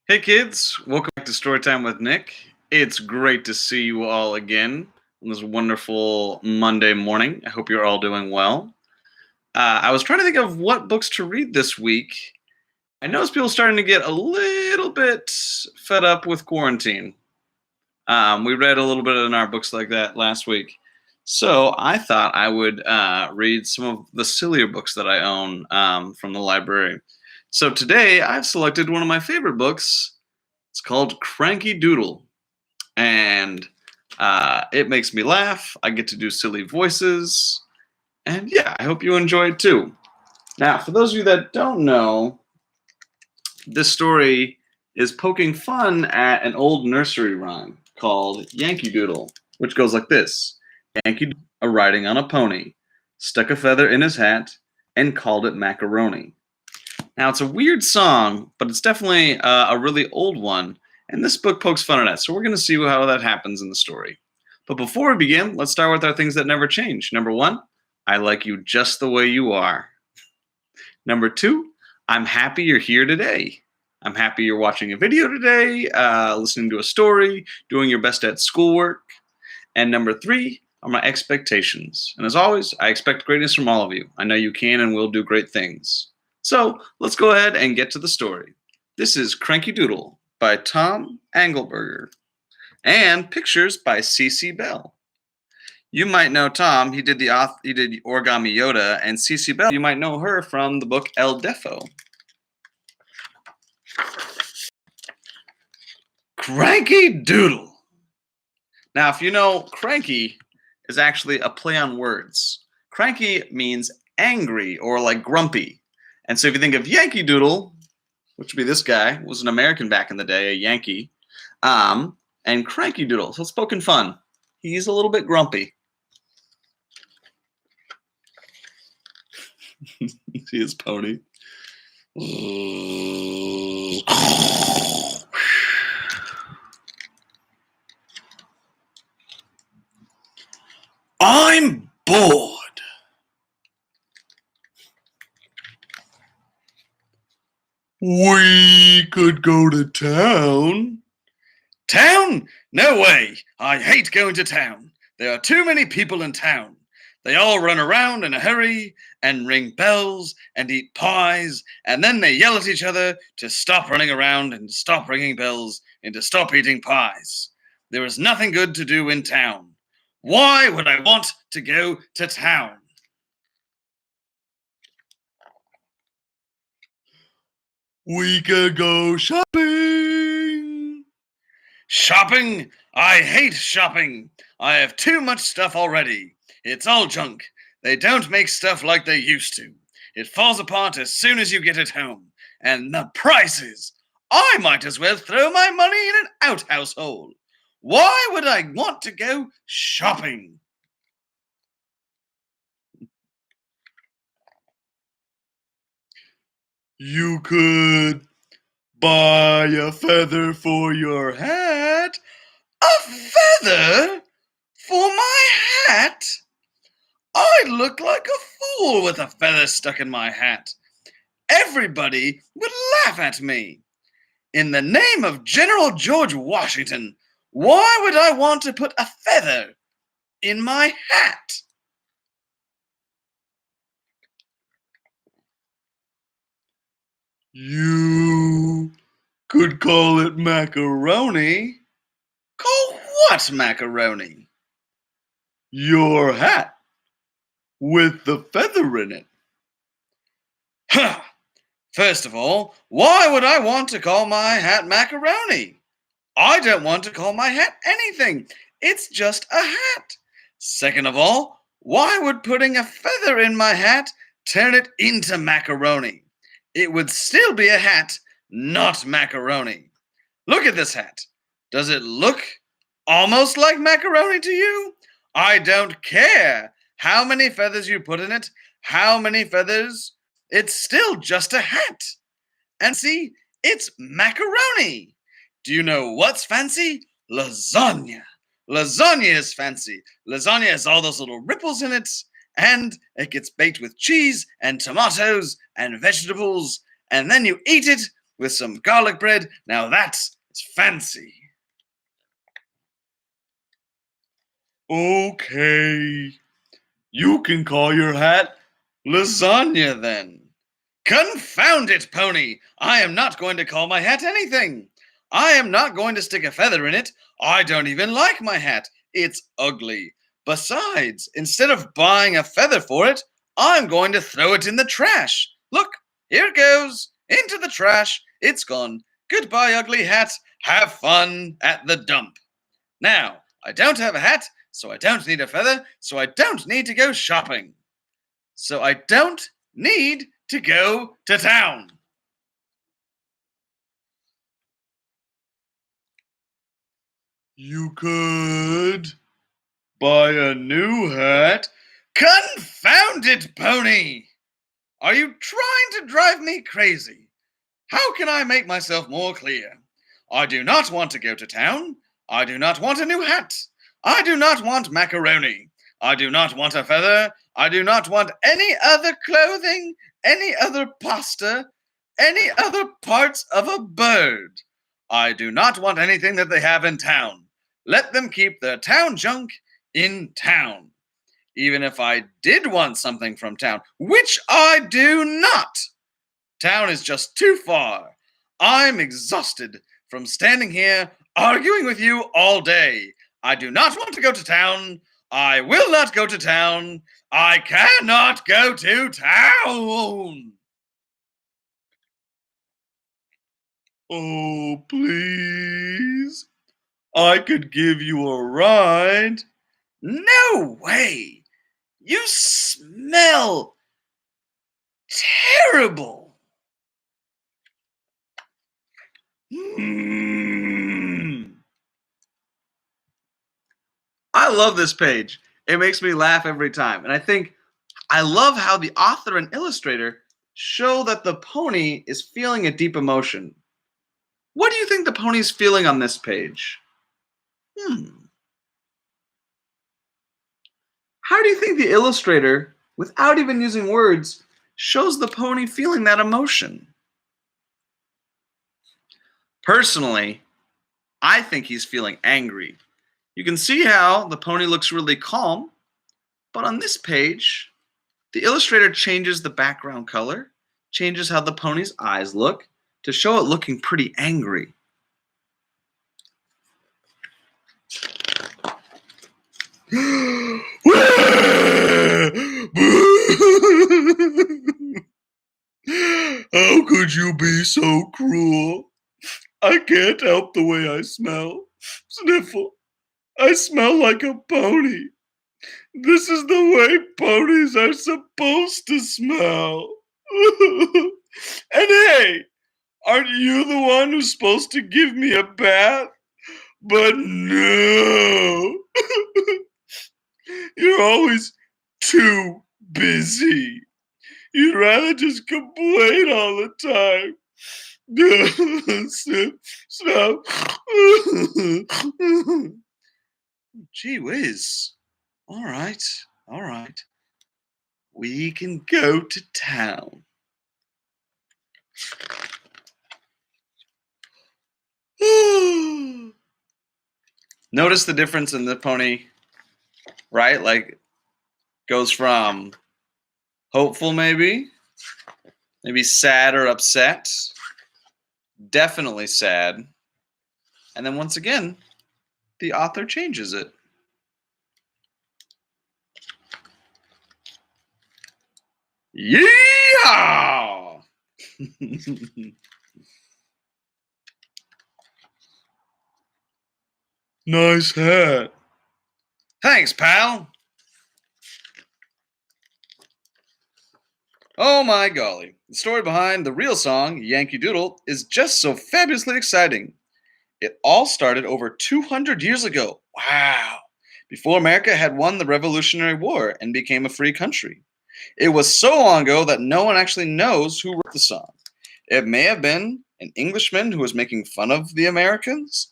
Hey kids, welcome back to Storytime with Nick. It's great to see you all again on this wonderful Monday morning. I hope you're all doing well. I was trying to think of what books to read this week. I noticed people starting to get a little bit fed up with quarantine. We read a little bit in our books like that last week. So I thought I would read some of the sillier books that I own from the library. So today I've selected one of my favorite books. It's called Crankee Doodle, and it makes me laugh. I get to do silly voices, and yeah, I hope you enjoy it too. Now, for those of you that don't know, this story is poking fun at an old nursery rhyme called Yankee Doodle, which goes like this: Yankee Doodle, a riding on a pony, stuck a feather in his hat, and called it macaroni. Now, it's a weird song, but it's definitely a really old one, and this book pokes fun at that, so we're going to see how that happens in the story. But before we begin, let's start with our things that never change. Number one, I like you just the way you are. Number two, I'm happy you're here today. I'm happy you're watching a video today, listening to a story, doing your best at schoolwork. And number three are my expectations. And as always, I expect greatness from all of you. I know you can and will do great things. So let's go ahead and get to the story. This is Crankee Doodle by Tom Angleberger, and pictures by Cece Bell. You might know Tom. He did Origami Yoda, and Cece Bell, you might know her from the book El Defo. Crankee Doodle. Now, if you know, cranky is actually a play on words. Cranky means angry or like grumpy. And so if you think of Yankee Doodle, which would be this guy, was an American back in the day, a Yankee, and Crankee Doodle, so it's poking fun. He's a little bit grumpy. See his pony? I'm bored. We could go to town. Town? No way. I hate going to town. There are too many people in town. They all run around in a hurry and ring bells and eat pies, and then they yell at each other to stop running around and stop ringing bells and to stop eating pies. There is nothing good to do in town. Why would I want to go to town? We could go shopping. Shopping? I hate shopping. I have too much stuff already. It's all junk. They don't make stuff like they used to. It falls apart as soon as you get it home. And the prices! I might as well throw my money in an outhouse hole. Why would I want to go shopping? You could buy a feather for your hat. A feather? For my hat? I look like a fool with a feather stuck in my hat. Everybody would laugh at me. In the name of General George Washington, why would I want to put a feather in my hat? You could call it macaroni. Call what macaroni? Your hat with the feather in it. Huh! First of all, why would I want to call my hat macaroni? I don't want to call my hat anything. It's just a hat. Second of all, why would putting a feather in my hat turn it into macaroni? It would still be a hat, not macaroni. Look at this hat. Does it look almost like macaroni to you? I don't care how many feathers you put in it, how many feathers. It's still just a hat. And see, it's macaroni. Do you know what's fancy? Lasagna. Lasagna is fancy. Lasagna has all those little ripples in it, and it gets baked with cheese and tomatoes and vegetables, and then you eat it, with some garlic bread. Now that's fancy. Okay, you can call your hat lasagna then. Confound it, Pony! I am not going to call my hat anything. I am not going to stick a feather in it. I don't even like my hat. It's ugly. Besides, instead of buying a feather for it, I'm going to throw it in the trash. Look, here it goes. Into the trash. It's gone. Goodbye, ugly hat. Have fun at the dump. Now, I don't have a hat, so I don't need a feather, so I don't need to go shopping. So I don't need to go to town. You could buy a new hat. Confound it, Pony! Are you trying to drive me crazy? How can I make myself more clear? I do not want to go to town. I do not want a new hat. I do not want macaroni. I do not want a feather. I do not want any other clothing, any other pasta, any other parts of a bird. I do not want anything that they have in town. Let them keep their town junk in town. Even if I did want something from town, which I do not. Town is just too far. I'm exhausted from standing here arguing with you all day. I do not want to go to town. I will not go to town. I cannot go to town. Oh, please. I could give you a ride. No way. You smell terrible. I love this page. It makes me laugh every time. And I love how the author and illustrator show that the pony is feeling a deep emotion. What do you think the pony's feeling on this page? How do you think the illustrator, without even using words, shows the pony feeling that emotion? Personally, I think he's feeling angry. You can see how the pony looks really calm, but on this page, the illustrator changes the background color, changes how the pony's eyes look, to show it looking pretty angry. How could you be so cruel? I can't help the way I smell. Sniffle. I smell like a pony. This is the way ponies are supposed to smell. And hey, aren't you the one who's supposed to give me a bath? But no. You're always too busy. You'd rather just complain all the time. Stop. Gee whiz. All right. We can go to town. Notice the difference in the pony, right? Like, goes from hopeful, maybe sad or upset, definitely sad, and then once again, the author changes it. Yeehaw! Nice hat. Thanks, pal. Oh my golly. The story behind the real song, Yankee Doodle, is just so fabulously exciting. It all started over 200 years ago. Wow. Before America had won the Revolutionary War and became a free country. It was so long ago that no one actually knows who wrote the song. It may have been an Englishman who was making fun of the Americans,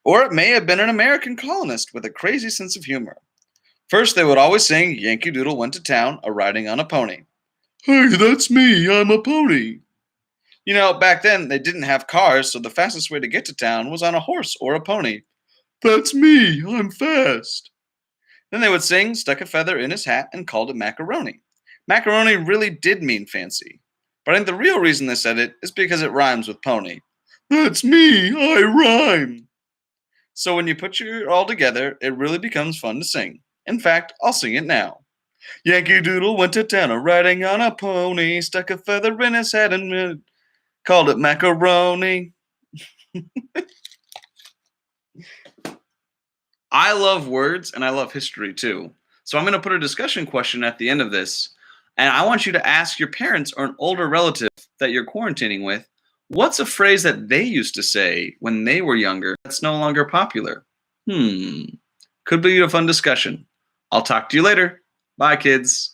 or it may have been an American colonist with a crazy sense of humor. First, they would always sing, Yankee Doodle went to town, a-riding on a pony. Hey, that's me, I'm a pony. Back then they didn't have cars, so the fastest way to get to town was on a horse or a pony. That's me, I'm fast. Then they would sing, stuck a feather in his hat, and called it macaroni. Macaroni really did mean fancy. But I think the real reason they said it is because it rhymes with pony. That's me, I rhyme. So when you put it all together, it really becomes fun to sing. In fact, I'll sing it now. Yankee Doodle went to town riding on a pony, stuck a feather in his hat and called it macaroni. I love words and I love history too. So I'm going to put a discussion question at the end of this. And I want you to ask your parents or an older relative that you're quarantining with, what's a phrase that they used to say when they were younger that's no longer popular? Could be a fun discussion. I'll talk to you later. Bye, kids.